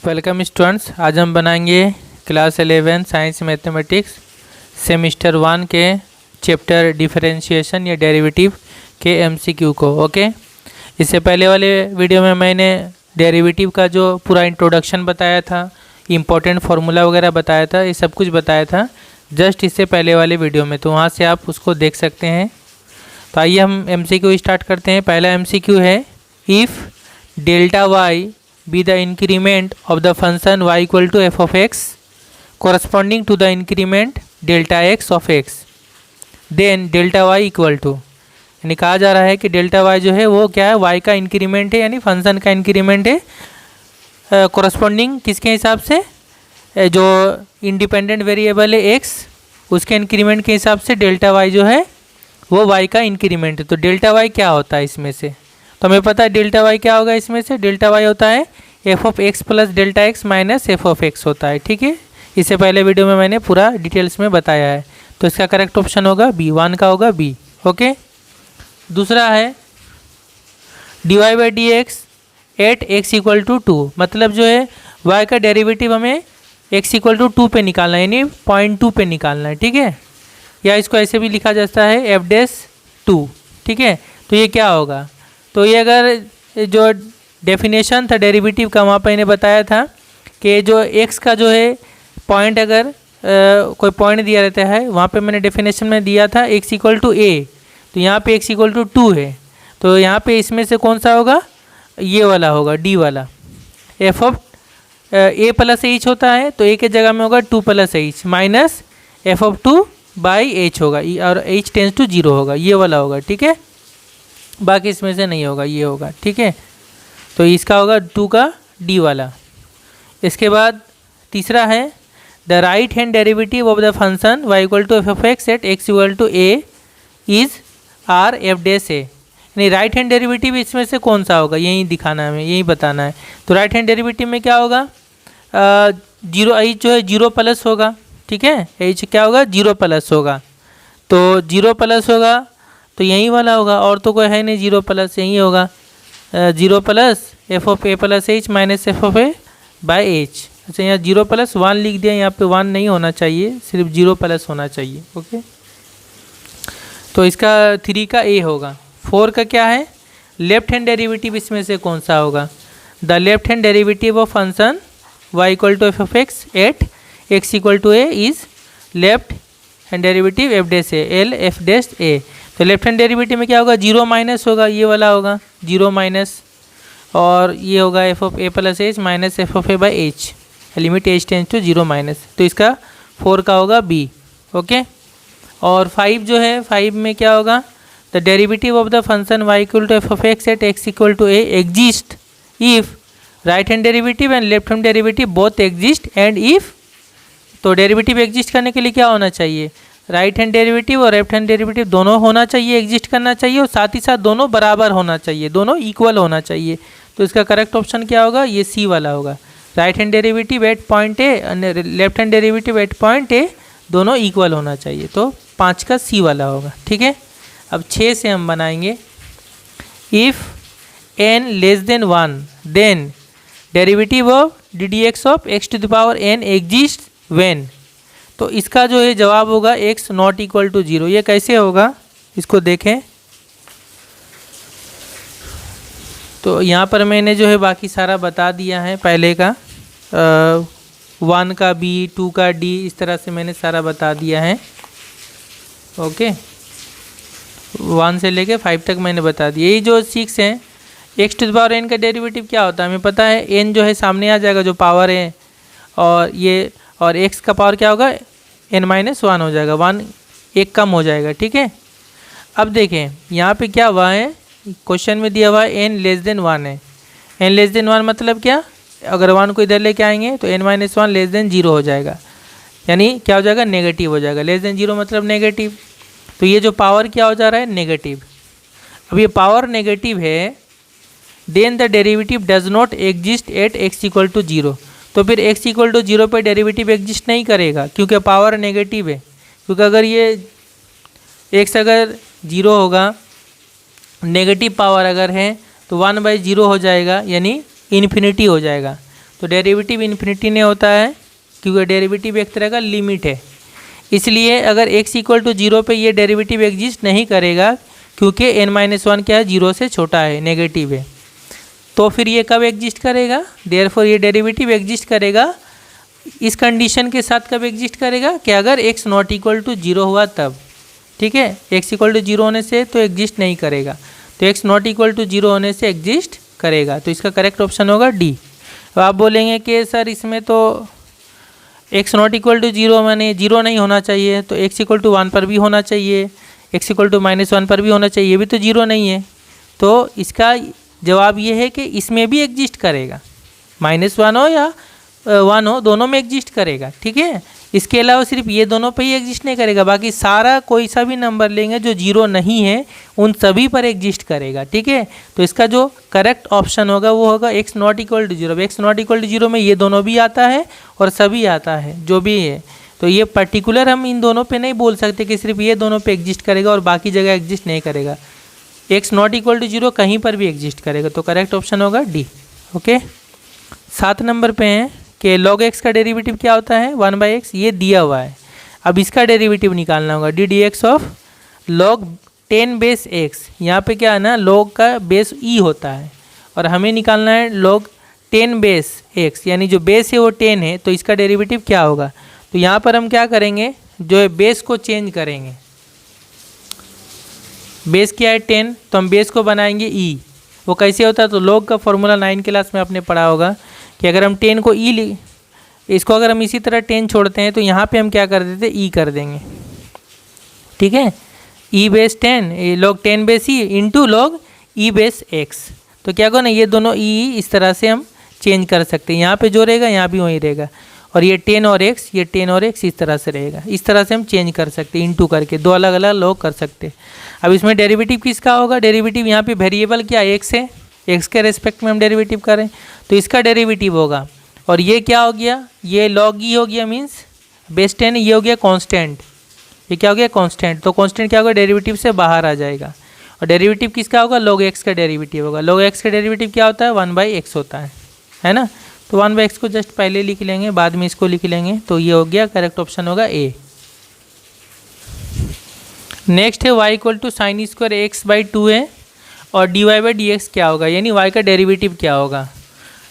Welcome students, आज हम बनाएंगे क्लास 11 साइंस मैथमेटिक्स सेमिस्टर 1 के चैप्टर डिफरेंशिएशन या डेरिवेटिव के एमसीक्यू को। ओके, इससे पहले वाले वीडियो में मैंने डेरिवेटिव का जो पूरा इंट्रोडक्शन बताया था, इम्पोर्टेंट फार्मूला वगैरह बताया था, ये सब कुछ बताया था जस्ट इससे पहले वाले वीडियो में, तो वहाँ से आप उसको देख सकते हैं। तो आइए हम एमसीक्यू स्टार्ट करते हैं। पहला एमसीक्यू है, if delta y be the increment of the function y equal to f of x corresponding to the increment delta x of x, then delta y equal to, यानी कहा जा रहा है कि डेल्टा y जो है वो क्या है, y का इंक्रीमेंट है, यानी फंक्शन का इंक्रीमेंट है। कॉरस्पॉन्डिंग किसके हिसाब से, जो इंडिपेंडेंट वेरिएबल है x, उसके इंक्रीमेंट के हिसाब से डेल्टा y जो है वो y का इंक्रीमेंट है। तो डेल्टा y क्या होता है इसमें से, तो हमें पता है डेल्टा वाई क्या होगा इसमें से, डेल्टा वाई होता है f of x plus delta x minus f of x होता है। ठीक है, इससे पहले वीडियो में मैंने पूरा डिटेल्स में बताया है। तो इसका करेक्ट ऑप्शन होगा बी, 1 का होगा बी। ओके, दूसरा है d y by d x at x equal to 2, मतलब जो है वाई का डेरिवेटिव हमें एक्स इक्वल टू 2 पे निकालना है, यानी 0.2 पे निकालना है। ठीक है, या इसको ऐसे भी लिखा जाता है एफ डैश 2। ठीक है, तो ये क्या होगा, तो ये अगर जो डेफिनेशन था डेरिवेटिव का, वहाँ पर इन्हें बताया था कि जो x का जो है पॉइंट, अगर कोई पॉइंट दिया रहता है, वहाँ पे मैंने डेफिनेशन में दिया था x इक्वल टू ए, तो यहाँ पे x इक्वल टू 2 है, तो यहाँ पे इसमें से कौन सा होगा, ये वाला होगा, डी वाला। F of a plus H होता है, तो ए के जगह में होगा 2 plus h minus f of 2 by H होगा, और एच टेंस टू 0 होगा, ये वाला होगा। ठीक है, बाकी इसमें से नहीं होगा, ये होगा। ठीक है, तो इसका होगा 2 का डी वाला। इसके बाद तीसरा है, the right hand derivative of the function y equal to f of x at x equal to a is R f dash a, यानी राइट हैंड डेरिवेटिव इसमें से कौन सा होगा, यही दिखाना है हमें, यही बताना है। तो राइट हैंड डेरिवेटिव में क्या होगा, जीरो एच जो है 0 प्लस होगा। ठीक है, एच क्या होगा, 0 प्लस होगा, तो 0 प्लस होगा तो यही वाला होगा, और तो कोई है नहीं, 0 प्लस यही होगा, 0 plus F of a plus h minus f of a by H. अच्छा, यहाँ 0 प्लस 1 लिख दिया, यहाँ पे 1 नहीं होना चाहिए, सिर्फ 0 प्लस होना चाहिए। ओके, तो इसका 3 का ए होगा। 4 का क्या है, लेफ्ट हैंड डेरिवेटिव इसमें से कौन सा होगा, the left hand derivative of function y equal to f of x at x equal to a is left hand derivative f dash a, L f dash a. तो left hand derivative में क्या होगा, 0 minus होगा, ये वाला होगा 0 minus, और ये होगा f of a plus h minus f of a by h, limit h tends to 0 minus, तो इसका 4 का होगा बी। ओके, और 5 जो है, 5 में क्या होगा, the derivative of the function y equal to f of x at x equal to a exist if right hand derivative and left hand derivative both exist and if, तो derivative exist करने के लिए क्या होना चाहिए, right hand derivative और left hand derivative दोनों होना चाहिए, एग्जिस्ट करना चाहिए, और साथ ही साथ दोनों बराबर होना चाहिए, दोनों इक्वल होना चाहिए। तो इसका करेक्ट ऑप्शन क्या होगा, ये सी वाला होगा, right hand derivative eight point A, left hand derivative eight point A, दोनों इक्वल होना चाहिए, तो 5 का सी वाला होगा। ठीक है, अब 6 से हम बनाएंगे, if n less than 1 then derivative of d d x of x to the power n exist when, तो इसका जो है जवाब होगा x नॉट इक्वल टू 0। ये कैसे होगा, इसको देखें, तो यहाँ पर मैंने जो है बाकी सारा बता दिया है, पहले का 1 का b, 2 का d, इस तरह से मैंने सारा बता दिया है। ओके, 1 से लेके 5 तक मैंने बता दिया। यही जो 6 है, x to the power n का डेरिवेटिव क्या होता है हमें पता है, n जो है सामने आ जाएगा, जो पावर है, और ये, और x का पावर क्या होगा, n-1 हो जाएगा, 1 एक कम हो जाएगा। ठीक है, अब देखें यहाँ पे क्या हुआ है, क्वेश्चन में दिया हुआ है n लेस देन 1 है, n लेस देन 1 मतलब क्या, अगर 1 को इधर लेके आएंगे तो n-1 लेस देन 0 हो जाएगा, यानी क्या हो जाएगा, नेगेटिव हो जाएगा, लेस देन 0 मतलब नेगेटिव, तो ये जो पावर क्या हो जा रहा है, नेगेटिव। अब ये पावर नेगेटिव है, then the derivative does not exist at x equal to 0, तो फिर x इक्वल टू 0 पर डेरिवेटिव एग्जिस्ट नहीं करेगा, क्योंकि पावर नेगेटिव है, क्योंकि अगर ये x अगर 0 होगा, नेगेटिव पावर अगर है, तो 1/0 हो जाएगा, यानी इन्फिनिटी हो जाएगा। तो डेरिवेटिव इन्फिनिटी नहीं होता है, क्योंकि डेरिवेटिव एक तरह का लिमिट है। इसलिए अगर x इक्वल टू 0 पे ये डेरिवेटिव एग्जिस्ट नहीं करेगा, क्योंकि n-1 क्या है, 0 से छोटा है, नेगेटिव है। तो फिर ये कब एग्जिस्ट करेगा, देयरफॉर ये डेरिवेटिव एग्जिस्ट करेगा इस कंडीशन के साथ। कब एग्जिस्ट करेगा कि अगर x नॉट इक्वल टू 0 हुआ तब, ठीक है। x इक्वल टू 0 होने से तो एग्जिस्ट नहीं करेगा, तो x नॉट इक्वल टू 0 होने से एग्जिस्ट करेगा। तो इसका करेक्ट ऑप्शन होगा डी। तो आप बोलेंगे कि सर इसमें तो x नॉट इक्वल टू 0 माने 0 नहीं होना चाहिए, तो x इक्वल टू 1 पर भी होना चाहिए, x इक्वल टू -1 पर भी होना चाहिए, ये भी तो 0 नहीं है। तो इसका जवाब ये है कि इसमें भी एग्जिस्ट करेगा, -1 हो या 1 हो, दोनों में एग्जिस्ट करेगा, ठीक है। इसके अलावा सिर्फ ये दोनों पे ही एग्जिस्ट नहीं करेगा, बाकी सारा कोई सा भी नंबर लेंगे जो 0 नहीं है उन सभी पर एग्जिस्ट करेगा, ठीक है। तो इसका जो करेक्ट ऑप्शन होगा वो होगा x not equal to 0। x not equal to 0 में ये दोनों भी आता है और सभी आता है जो भी है। तो ये पर्टिकुलर हम इन दोनों पे नहीं बोल सकते कि सिर्फ ये दोनों पे एग्जिस्ट करेगा और बाकी जगह एग्जिस्ट नहीं करेगा। x नॉट इक्वल टू 0 कहीं पर भी एग्जिस्ट करेगा, तो करेक्ट ऑप्शन होगा डी। ओके, 7 नंबर पे हैं कि log x का डेरिवेटिव क्या होता है, 1/x, ये दिया हुआ है। अब इसका डेरिवेटिव निकालना होगा, D dx of log 10 base x। यहाँ पे क्या है ना, log का बेस e होता है और हमें निकालना है log 10 बेस x, यानी जो बेस है वो 10 है, तो इसका डेरिवेटिव क्या होगा। तो यहाँ पर हम क्या करेंगे, जो है बेस को चेंज करेंगे। बेस क्या है 10, तो हम बेस को बनाएंगे e। वो कैसे होता है, तो log का फॉर्मूला 9 क्लास में आपने पढ़ा होगा कि अगर हम 10 को e इसको अगर हम इसी तरह 10 छोड़ते हैं तो यहाँ पे हम क्या कर देते, e कर देंगे, ठीक है। e base 10 log 10 base e into log e base x। तो क्या होगा ना, ये दोनों e इस तरह से हम चेंज कर सकते हैं, यहाँ पे जो रहेगा यहाँ भी वही रहेगा, और ये 10 और x, ये 10 और x इस तरह से रहेगा। इस तरह से हम चेंज कर सकते हैं, इंटू करके दो अलग अलग log कर सकते हैं। अब इसमें डेरिवेटिव किसका होगा, डेरिवेटिव यहाँ पे वेरिएबल क्या x है, x के रेस्पेक्ट में हम डेरिवेटिव करें तो इसका डेरिवेटिव होगा। और ये क्या हो गया, ये log e हो गया, मीन्स बेस 10, ये हो गया कांस्टेंट, ये क्या हो गया कांस्टेंट। तो कांस्टेंट क्या होगा, डेरिवेटिव से बाहर आ जाएगा। और डेरिवेटिव किसका होगा, log x का डेरिवेटिव होगा। log x का डेरिवेटिव क्या होता है, 1/x होता है ना। तो 1/x को जस्ट पहले लिख लेंगे, बाद में इसको लिख लेंगे, तो ये हो गया, करेक्ट ऑप्शन होगा ए। नेक्स्ट है y इक्वल टू साइन स्क्वायर x/2 है, और dy/dx क्या होगा, यानी y का डेरिवेटिव क्या होगा।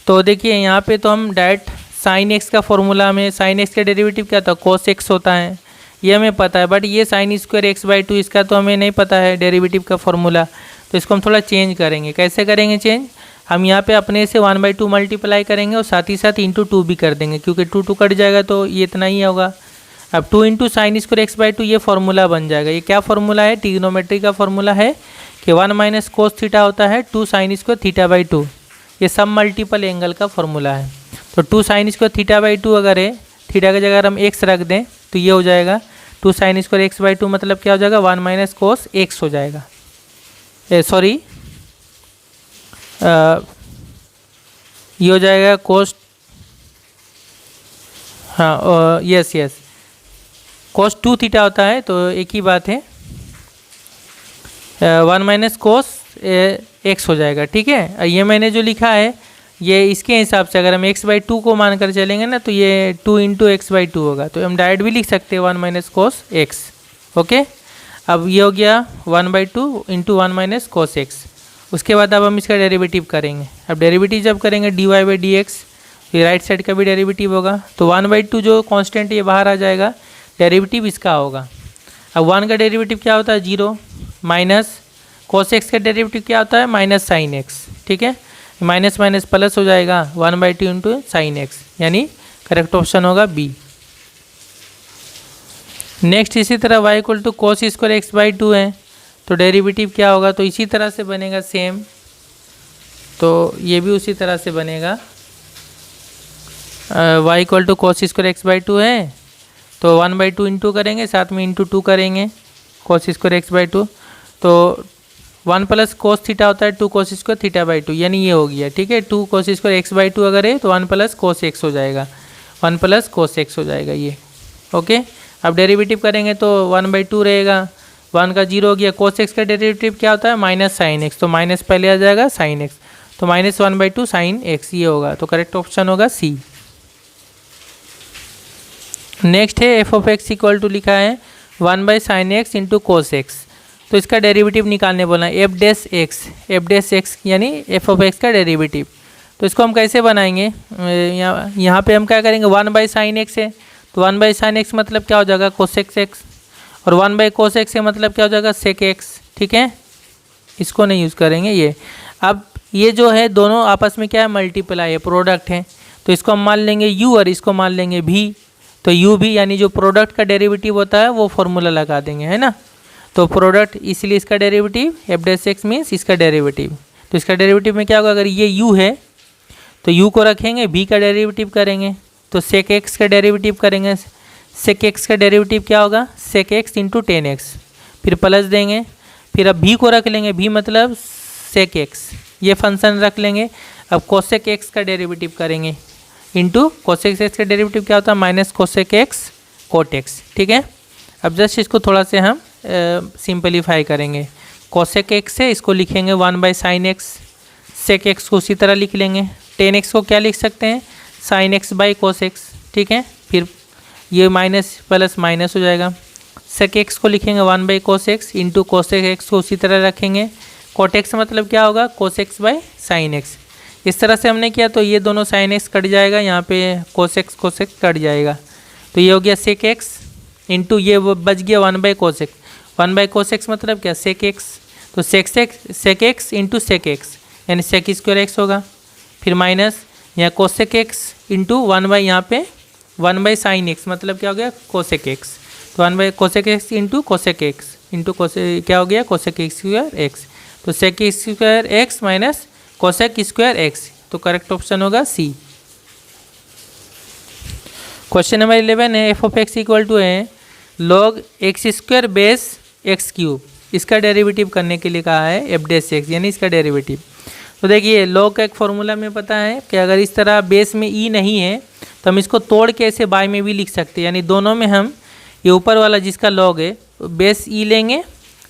तो देखिए यहाँ पे तो हम डायरेक्ट साइन x का फॉर्मूला में, साइन x का डेरिवेटिव क्या था, cos x होता है, ये हमें पता है। बट ये साइन स्क्वायर x/2 इसका तो हमें नहीं पता है डेरिवेटिव का फॉर्मूला, तो इसको हम थोड़ा चेंज करेंगे। कैसे करेंगे चेंज, हम यहाँ पे अपने से 1/2 मल्टीप्लाई करेंगे और साथ ही साथ इंटू 2 भी कर देंगे, क्योंकि 2 कट जाएगा तो ये इतना ही होगा। अब 2 इंटू साइन स्क्वायर x/2 ये फॉर्मूला बन जाएगा। ये क्या फॉर्मूला है, ट्रिग्नोमेट्री का फॉर्मूला है कि 1 माइनस कोस थीटा होता है 2 साइन स्क्वायर थीटा/2। ये सब मल्टीपल एंगल का फॉर्मूला है। तो 2 साइन स्क्वायर थीटा/2 अगर है, थीटा की जगह अगर हम x रख दें तो ये हो जाएगा 2 साइन स्क्वायर x/2, मतलब क्या हो जाएगा, 1 माइनस कोस x हो जाएगा। सॉरी, ये हो जाएगा कोस, हाँ यस कोस 2 थीटा होता है, तो एक ही बात है, 1 माइनस कोस x हो जाएगा, ठीक है। ये मैंने जो लिखा है ये इसके हिसाब से अगर हम x/2 को मानकर चलेंगे ना, तो ये 2 इंटू x/2 होगा, तो हम डायरेक्ट भी लिख सकते हैं 1 माइनस कोस x। ओके, अब ये हो गया 1/2 इंटू 1 माइनस कोस x। उसके बाद अब हम इसका डेरिवेटिव करेंगे। अब डेरिवेटिव जब करेंगे dy/dx, ये राइट साइड का भी डेरिवेटिव होगा, तो 1/2 जो कांस्टेंट ये बाहर आ जाएगा, डेरिवेटिव इसका होगा। अब 1 का डेरिवेटिव क्या होता है, 0, माइनस कोस x का डेरिवेटिव क्या होता है, माइनस साइन x, ठीक है। माइनस माइनस प्लस हो जाएगा 1/2 इंटू साइन x, यानी करेक्ट ऑप्शन होगा बी। नेक्स्ट इसी तरह y equal to cos square x/2 है, तो डेरिवेटिव क्या होगा, तो इसी तरह से बनेगा सेम, तो ये भी उसी तरह से बनेगा। y equal to cos square x/2 है, तो 1/2 इंटू करेंगे, साथ में इंटू 2 करेंगे कोस स्क्वायर x/2, तो 1 प्लस कोस थीटा होता है 2 कोस स्क्वायर थीटा/2, यानी ये हो गया, ठीक है। 2 कोस स्क्वायर x/2 अगर है तो 1 प्लस कोस x हो जाएगा, 1 प्लस कोस x हो जाएगा ये। ओके, अब डेरिवेटिव करेंगे तो 1/2 रहेगा, 1 का 0 हो गया। कोस x का डेरिवेटिव क्या होता है, माइनस साइन x, तो माइनस पहले आ जाएगा साइन x, तो -1/2 साइन एक्स ये होगा, तो करेक्ट ऑप्शन होगा सी। नेक्स्ट है f of x equal to लिखा है 1/sin x into cos x, तो इसका डेरिवेटिव निकालने बोला है एफ डैश एक्स यानी एफ ऑफ एक्स का डेरिवेटिव। तो इसको हम कैसे बनाएंगे, यहाँ पे हम क्या करेंगे 1/sin x है, तो 1/sin x मतलब क्या हो जाएगा कोसेक एक्स, और 1/cos x है मतलब क्या हो जाएगा सेक एक्स। ठीक है, इसको नहीं यूज़ करेंगे ये। अब ये जो है दोनों आपस में क्या है मल्टीप्लाई है, प्रोडक्ट है, तो इसको हम मान लेंगे u और इसको मान लेंगे v, तो u भी यानी जो प्रोडक्ट का डेरिवेटिव होता है वो फॉर्मूला लगा देंगे, है ना। तो प्रोडक्ट इसलिए इसका derivative f dash x means इसका डेरिवेटिव, तो इसका डेरिवेटिव में क्या होगा, अगर ये u है तो u को रखेंगे, v का डेरिवेटिव करेंगे तो सेक एक्स का डेरिवेटिव करेंगे, सेक एक्स का डेरिवेटिव क्या होगा sec x into tan x, फिर प्लस देंगे, फिर अब v को रख लेंगे, v मतलब सेक एक्स, ये फंक्शन रख लेंगे। अब कोसेक एक्स का डेरिवेटिव करेंगे इंटू कोसेक एक्स का डेरिवेटिव क्या होता है minus cosec x cot x. ठीक है, अब जस्ट इसको थोड़ा से हम सिंपलीफाई करेंगे, कोसेक एक्स से इसको लिखेंगे 1/sin x, सेक एक्स को उसी तरह लिख लेंगे, टेन एक्स को क्या लिख सकते हैं sin x by cos x. ठीक है, फिर ये माइनस प्लस माइनस हो जाएगा, सेक एक्स को लिखेंगे 1/cos x into cosec x को उसी तरह रखेंगे, कोट एक्स मतलब क्या होगा cos x by sine x. इस तरह से हमने किया तो ये दोनों साइन एक्स कट जाएगा, यहाँ पे कोस एक्स कट जाएगा, तो ये हो गया सेक एक्स इंटू ये वो बच गया 1/cos x, 1/cos x मतलब क्या सेक एक्स, तो sec x into sec x यानी सेक स्क्वायर एक्स होगा, फिर माइनस यहाँ कोसेक एक्स इंटू 1 यहाँ पे 1/sin x मतलब क्या हो गया कोसेक एक्स, तो 1/cosec x into cosec x into cosec क्या हो गया कोसेक स्क्वायर एक्स, तो sec square x minus cosec square x, तो करेक्ट ऑप्शन होगा सी। क्वेश्चन नंबर 11 है f of x equal to है log x square base x cube, इसका derivative करने के लिए कहा है एफ डैश एक्स यानी इसका डेरिवेटिव। तो देखिए लॉग का एक फॉर्मूला में पता है कि अगर इस तरह बेस में ई नहीं है तो हम इसको तोड़ के ऐसे बाय में भी लिख सकते हैं, यानी दोनों में हम ये ऊपर वाला जिसका लॉग है बेस ई लेंगे,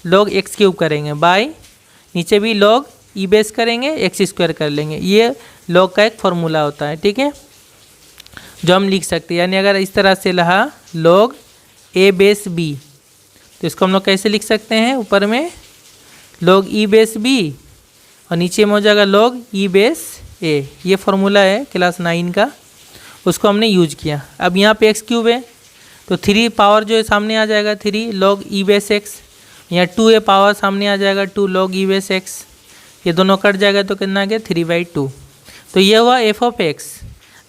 लॉग एक्स क्यूब करेंगे, बाय नीचे भी लॉग ई बेस करेंगे एक्स स्क्वायर कर लेंगे, ये लॉग का एक फॉर्मूला होता है। ठीक है, जो हम लिख सकते हैं, यानी अगर इस तरह से रहा लॉग ए बेस बी तो इसको हम लोग कैसे लिख सकते हैं, ऊपर में लॉग ई बेस बी और नीचे में हो जाएगा लॉग ई बेस ए, ये फॉर्मूला है क्लास 9 का, उसको हमने यूज किया। अब यहाँ पे एक्स क्यूब है तो 3 पावर जो है सामने आ जाएगा 3 लॉग ई बेस एक्स, यहाँ 2 है पावर सामने आ जाएगा 2 लॉग ई बेस एक्स, ये दोनों कट जाएगा तो कितना आ गया 3/2, तो ये हुआ एफ ऑफ एक्स।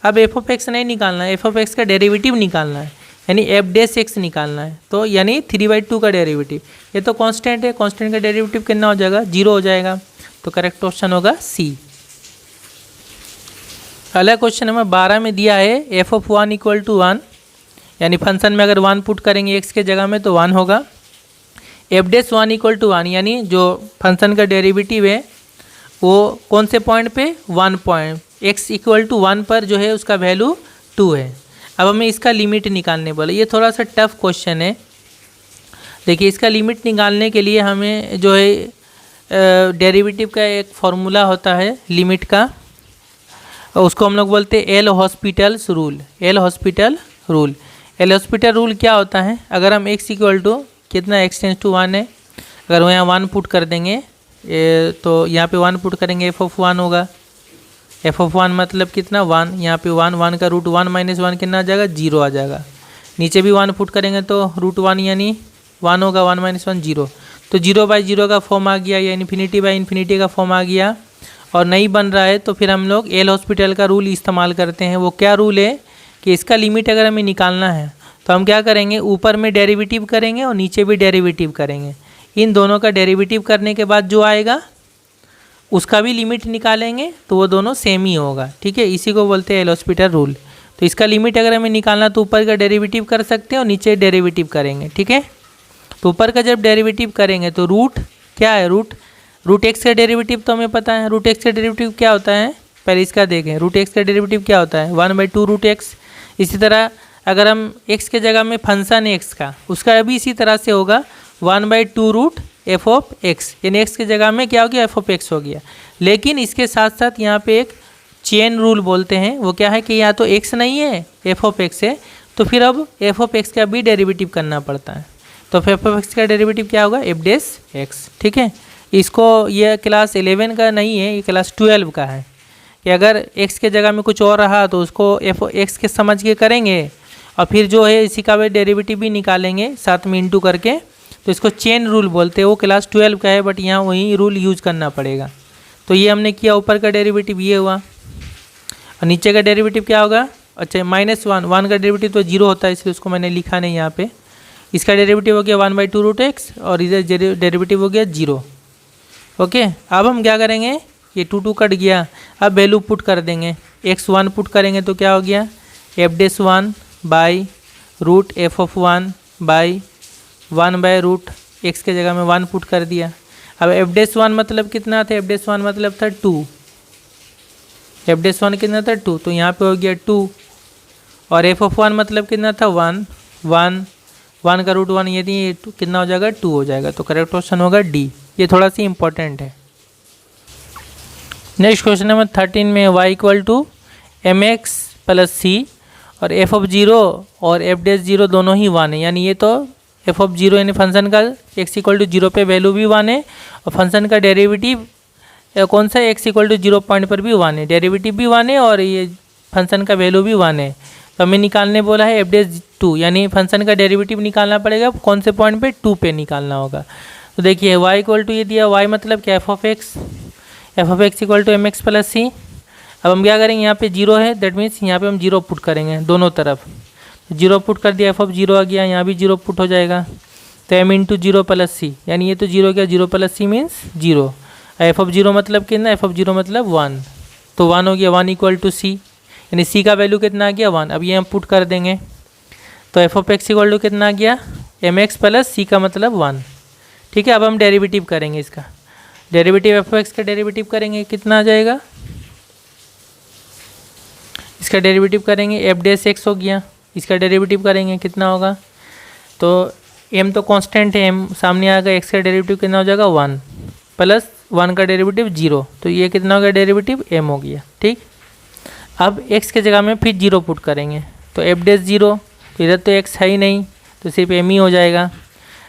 अब एफ ऑफ एक्स नहीं निकालना है, एफ ऑफ एक्स का डेरिवेटिव निकालना है, यानी एफ डैश एक्स निकालना है, तो यानी 3/2 का डेरिवेटिव, ये तो कांस्टेंट है, कांस्टेंट का डेरिवेटिव कितना हो जाएगा 0 हो जाएगा, तो करेक्ट ऑप्शन होगा सी। अगला क्वेश्चन नंबर 12 में दिया है एफ ऑफ 1 इक्वल टू 1, यानी फंक्शन में अगर 1 पुट करेंगे एक्स के जगह में तो 1 होगा, एफ डैश 1 इक्वल टू 1 यानी जो फंक्शन का डेरिवेटिव है वो कौन से पॉइंट पे 1 पॉइंट x इक्वल टू 1 पर जो है उसका वैल्यू 2 है। अब हमें इसका लिमिट निकालने बोला, ये थोड़ा सा टफ क्वेश्चन है। देखिए इसका लिमिट निकालने के लिए हमें जो है डेरिवेटिव का एक फॉर्मूला होता है लिमिट का, उसको हम लोग बोलते हैं L hospitals rule. L hospital rule क्या होता है, अगर हम x इक्वल टू कितना x टेंस टू 1 है, अगर वो यहाँ 1 पुट कर देंगे तो यहाँ पे 1 पुट करेंगे एफ ऑफ 1 होगा, एफ ऑफ 1 मतलब कितना 1, यहाँ पे 1 का रूट 1 माइनस 1 कितना आ जाएगा 0 आ जाएगा, नीचे भी 1 पुट करेंगे तो रूट 1 यानी 1 होगा, 1 माइनस 1 0, तो 0/0 का फॉर्म आ गया या इन्फिनिटी/इन्फिनिटी का फॉर्म आ गया। और नहीं बन रहा है तो फिर हम लोग एल हॉस्पिटल का रूल इस्तेमाल करते हैं। वो क्या रूल है कि इसका लिमिट अगर हमें निकालना है तो हम क्या करेंगे, ऊपर में डेरिवेटिव करेंगे और नीचे भी डेरिवेटिव करेंगे, इन दोनों का डेरिवेटिव करने के बाद जो आएगा उसका भी लिमिट निकालेंगे तो वो दोनों सेम ही होगा। ठीक है, इसी को बोलते हैं एल हॉस्पिटल रूल। तो इसका लिमिट अगर हमें निकालना तो ऊपर का डेरिवेटिव कर सकते हैं और नीचे डेरिवेटिव करेंगे। ठीक है, तो ऊपर का जब डेरिवेटिव करेंगे तो रूट क्या है, रूट एक्स का डेरिवेटिव तो हमें पता है, रूट एक्स का डेरिवेटिव क्या होता है, पहले इसका देखें, रूट एक्स का डेरिवेटिव क्या होता है 1/2 रूट एक्स। इसी तरह अगर हम x के जगह में फंक्शन है x का, उसका भी इसी तरह से होगा 1/2 रूट एफ ऑफ एक्स, यानी एक्स की जगह में क्या हो गया, एफ ऑफ एक्स हो गया। लेकिन इसके साथ साथ यहाँ पे एक चेन रूल बोलते हैं, वो क्या है कि या तो एक्स नहीं है, एफ ऑफ एक्स है, तो फिर अब एफ ऑफ एक्स का भी डेरिवेटिव करना पड़ता है। तो एफ ऑफ एक्स का डेरिवेटिव क्या होगा, एफ डेस एक्स। ठीक है, इसको ये क्लास 11 का नहीं है, ये क्लास 12 का है कि अगर एक्स के जगह में कुछ और रहा तो उसको एफ एक्स के समझ के करेंगे और फिर जो है इसी का भी डेरिवेटिव भी निकालेंगे साथ में इंटू करके, तो इसको चेन रूल बोलते हैं। वो क्लास 12 का है, बट यहाँ वही रूल यूज करना पड़ेगा। तो ये हमने किया, ऊपर का डेरिवेटिव ये हुआ और नीचे का डेरिवेटिव क्या होगा, अच्छा -1, 1 का डेरिवेटिव तो 0 होता है, इसलिए उसको मैंने लिखा नहीं यहाँ पे। इसका डेरिवेटिव हो गया 1/2√x और इधर डेरिवेटिव हो गया 0। ओके, अब हम क्या करेंगे, ये 2 कट गया, अब वैल्यू पुट कर देंगे। x1 पुट करेंगे तो क्या हो गया, f dash 1 by root f of 1 by 1/√x के जगह में 1 पुट कर दिया। अब एफ डेस 1 मतलब कितना था, एफ डेस 1 मतलब था 2, एफ डेस 1 कितना था 2, तो यहाँ पे हो गया 2। और एफ ऑफ 1 मतलब कितना था 1, 1 का √1 यदि कितना हो जाएगा, 2 हो जाएगा। तो करेक्ट ऑप्शन होगा डी। ये थोड़ा सी इंपॉर्टेंट है। नेक्स्ट क्वेश्चन नंबर 13 में y = mx + c और f ऑफ 0 और f डेस 0 दोनों ही 1 है, यानी ये तो f ऑफ 0 यानी फंक्शन का x = 0 पे वैल्यू भी 1 है और फंक्शन का डेरिवेटिव कौन सा, x = 0 पॉइंट पर भी 1 है, डेरिवेटिव भी 1 है और ये फंक्शन का वैल्यू भी 1 है। तो हमें निकालने बोला है f डेस 2, यानी फंक्शन का डेरिवेटिव निकालना पड़ेगा, कौन से पॉइंट पे, 2 पे निकालना होगा। तो देखिए y = ये दिया, y मतलब क्या, f of x = mx + c। अब हम क्या करेंगे, यहाँ पे 0 है, दैट मीन्स यहाँ पे हम 0 पुट करेंगे दोनों तरफ। 0 पुट कर दिया, f ऑफ 0 आ गया, यहाँ भी 0 पुट हो जाएगा। तो m × 0 + c, यानी ये तो 0 क्या, 0 + c मीन्स 0। f ऑफ 0 मतलब कितना, f ऑफ 0 मतलब 1, तो 1 हो गया, 1 = c, यानी c का वैल्यू कितना आ गया, 1। अब ये हम पुट कर देंगे, तो f ऑफ x = कितना आ गया, mx + c का मतलब 1। ठीक है, अब हम डेरिवेटिव करेंगे, इसका डेरिवेटिव एफ एक्स का डेरिवेटिव करेंगे, कितना आ जाएगा, इसका डेरिवेटिव करेंगे एफ डेस एक्स हो गया, इसका डेरिवेटिव करेंगे कितना होगा, तो m तो कांस्टेंट है, m सामने आ गया, x का डेरिवेटिव कितना हो जाएगा 1 + 1 का डेरिवेटिव 0, तो ये कितना हो गया, डेरिवेटिव m हो गया। ठीक, अब x के जगह में फिर 0 पुट करेंगे, तो एफ डेस 0, तो इधर तो x है ही नहीं, तो सिर्फ m ही हो जाएगा।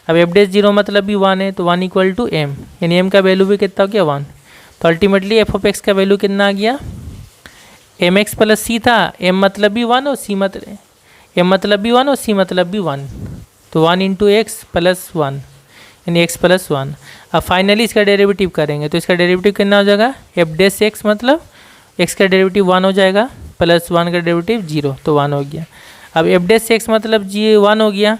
अब एफ डेस 0 मतलब भी 1 है, तो 1 = m, यानी m का वैल्यू भी कितना हो गया, 1। तो अल्टीमेटली एफ ऑफ एक्स का वैल्यू कितना आ गया, mx + c था, m मतलब भी 1 और c मतलब m मतलब भी 1 और c मतलब भी 1, तो 1 × x + 1 यानी x + 1। अब फाइनली इसका डेरिवेटिव करेंगे, तो इसका डेरिवेटिव कितना हो जाएगा, एफ डेस एक्स मतलब x का डेरिवेटिव 1 हो जाएगा + 1 का डेरिवेटिव 0, तो 1 हो गया। अब एफ डेस एक्स मतलब 1 हो गया,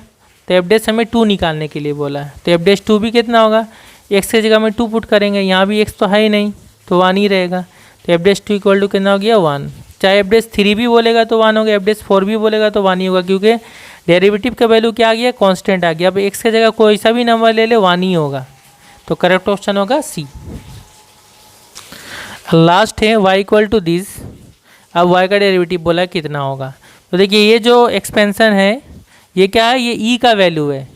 तो एफ डेस हमें 2 निकालने के लिए बोला है, तो एफ डेस 2 भी कितना होगा, x की जगह में 2 पुट करेंगे, यहाँ भी x तो है ही नहीं, तो 1 ही रहेगा। तो एफ डेस 2 = कितना हो गया, 1। चाहे एफ डेस 3 भी बोलेगा तो 1 होगा, एफ डेस 4 भी बोलेगा तो 1 ही होगा, क्योंकि डेरिवेटिव का वैल्यू क्या आ गया, कांस्टेंट आ गया। अब x की जगह कोई सा भी नंबर ले ले 1 ही होगा, तो करेक्ट ऑप्शन होगा सी। लास्ट है y = दिस। अब y का डेरिवेटिव बोला कितना होगा, तो देखिए ये जो एक्सपेंशन है ये क्या है, ये e का वैल्यू है।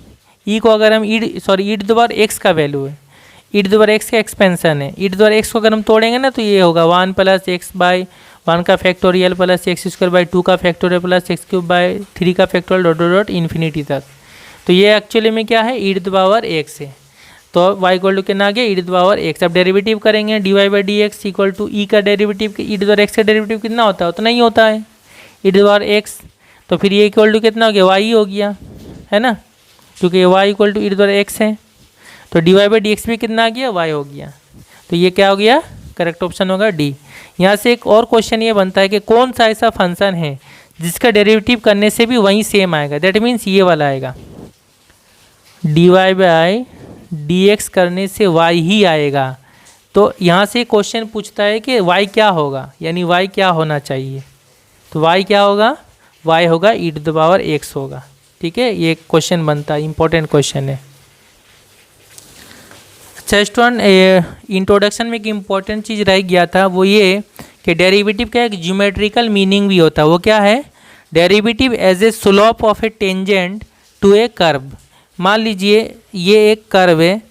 e को अगर हम e⁻x का वैल्यू है, e⁻x का एक्सपेंशन है। e⁻x को अगर हम तोड़ेंगे ना तो ये होगा 1 + x/1 का फैक्टोरियल + x² 2 का फैक्टोरियल + x³ 3 का फैक्टोरियल ... इन्फिनिटी तक। तो ये एक्चुअली में क्या है, e⁻x है। तो y = कितना आ गया, e⁻x। अब डेरिवेटिव करेंगे, dy/dx = e का डेरिवेटिव, e⁻x का डेरिवेटिव कितना होता है, उतना ही होता है e⁻x। तो फिर ये इक्वल टू कितना हो गया, y हो गया, है ना, क्योंकि y = e⁻x है। तो dy/dx भी कितना आ गया, y हो गया। तो ये क्या हो गया, करेक्ट ऑप्शन होगा डी। यहाँ से एक और क्वेश्चन ये बनता है कि कौन सा ऐसा फंक्शन है जिसका डेरिवेटिव करने से भी वही सेम आएगा, दैट मीन्स ये वाला आएगा, dy/dx करने से y ही आएगा। तो यहाँ से क्वेश्चन पूछता है कि y क्या होगा, यानी y क्या होना चाहिए, तो y क्या होगा, y होगा e⁻x होगा। ठीक है, ये क्वेश्चन बनता है, इंपॉर्टेंट क्वेश्चन है। अच्छा स्टूडेंट, इंट्रोडक्शन में एक इम्पॉर्टेंट चीज़ रह गया था, वो ये कि डेरिवेटिव का एक ज्योमेट्रिकल मीनिंग भी होता है। वो क्या है, derivative as a slope of a tangent to a curve. मान लीजिए ये एक कर्व है,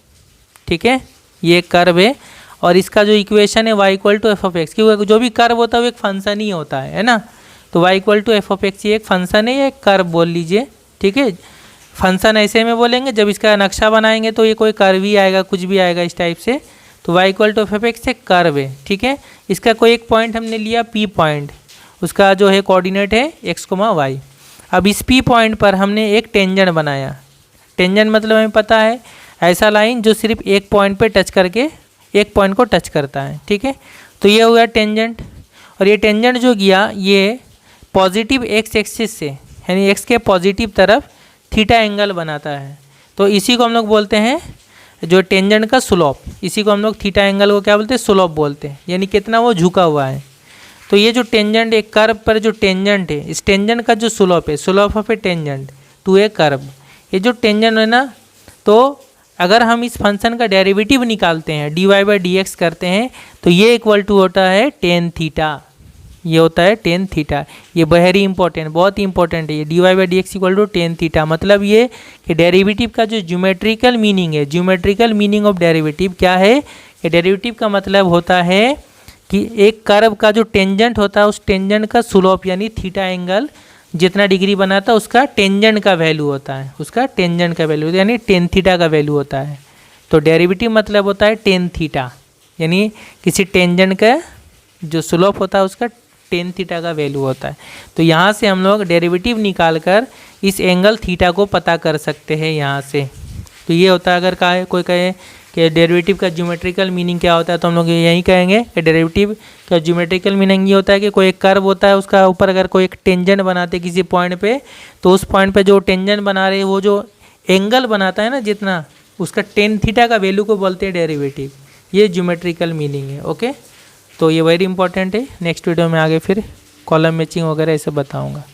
ठीक है, ये एक कर्व है और इसका जो इक्वेशन है y equal to f of x, क्योंकि जो भी कर्व होता है वो एक फंक्शन ही होता है ना, तो y equal to f of x ये एक फंक्शन है या एक कर्व बोल लीजिए, ठीक है। फंक्शन ऐसे में बोलेंगे, जब इसका नक्शा बनाएंगे तो ये कोई कर्व ही आएगा, कुछ भी आएगा इस टाइप से, तो y equal to f of x एक कर्व है, ठीक है। इसका कोई एक पॉइंट हमने लिया P पॉइंट, उसका जो है कोऑर्डिनेट है x, y। अब इस P पॉइंट पर हमने एक टेंजेंट बनाया। टेंजेंट मतलब हमें पता है ऐसा लाइन जो सिर्फ एक पॉइंट पे टच करके एक पॉइंट को टच करता है, ठीक है। तो ये हो गया टेंजेंट, और ये टेंजेंट जो गया ये पॉजिटिव x एक्सिस से, यानी x के पॉजिटिव तरफ थीटा एंगल बनाता है, तो इसी को हम लोग बोलते हैं जो टेंजेंट का स्लोप, इसी को हम लोग थीटा एंगल को क्या बोलते हैं, स्लोप बोलते हैं, यानी कितना वो झुका हुआ है। तो ये जो टेंजेंट एक कर्व पर जो टेंजेंट है, इस टेंजेंट का जो स्लोप है, slope of a tangent to a curve, ये जो टेंजेंट है ना, तो अगर हम इस फंक्शन का डेरिवेटिव निकालते हैं, dy बाई डी एक्स करते हैं, तो ये इक्वल टू होता है टेन थीटा, ये होता है टेन थीटा। ये वेरी इंपॉर्टेंट, बहुत ही इंपॉर्टेंट है ये, dy by d x equal to tan theta. मतलब ये कि डेरिवेटिव का जो ज्योमेट्रिकल मीनिंग है, ज्योमेट्रिकल मीनिंग ऑफ डेरिवेटिव क्या है कि डेरिवेटिव का मतलब होता है कि एक कर्व का जो टेंजेंट होता है उस टेंजेंट का स्लोप यानी थीटा एंगल जितना डिग्री बनाता है उसका टेंजेंट का वैल्यू होता है, उसका टेंजेंट का वैल्यू यानी टेन थीटा का वैल्यू होता है। तो डेरिवेटिव मतलब होता है टेन थीटा, यानी किसी टेंजेंट का जो स्लोप होता है उसका टेन थीटा का वैल्यू होता है। तो यहाँ से हम लोग डेरिवेटिव निकाल कर इस एंगल थीटा को पता कर सकते हैं यहाँ से। तो ये होता है, अगर कोई कहे कि डेरिवेटिव का ज्योमेट्रिकल मीनिंग क्या होता है, तो हम लोग यही कहेंगे कि डेरिवेटिव का ज्योमेट्रिकल मीनिंग ये होता है कि कोई एक कर्व होता है, उसका ऊपर अगर कोई एक टेंजेंट बनाते किसी पॉइंट पे, तो उस पॉइंट पे जो टेंजेंट बना रहे वो जो एंगल बनाता है ना जितना, उसका टेन थीटा का वैल्यू को बोलते हैं डेरिवेटिव। ये ज्योमेट्रिकल मीनिंग है, ओके। तो ये वेरी इंपॉर्टेंट है। नेक्स्ट वीडियो में आगे फिर कॉलम मैचिंग वगैरह ऐसे बताऊँगा।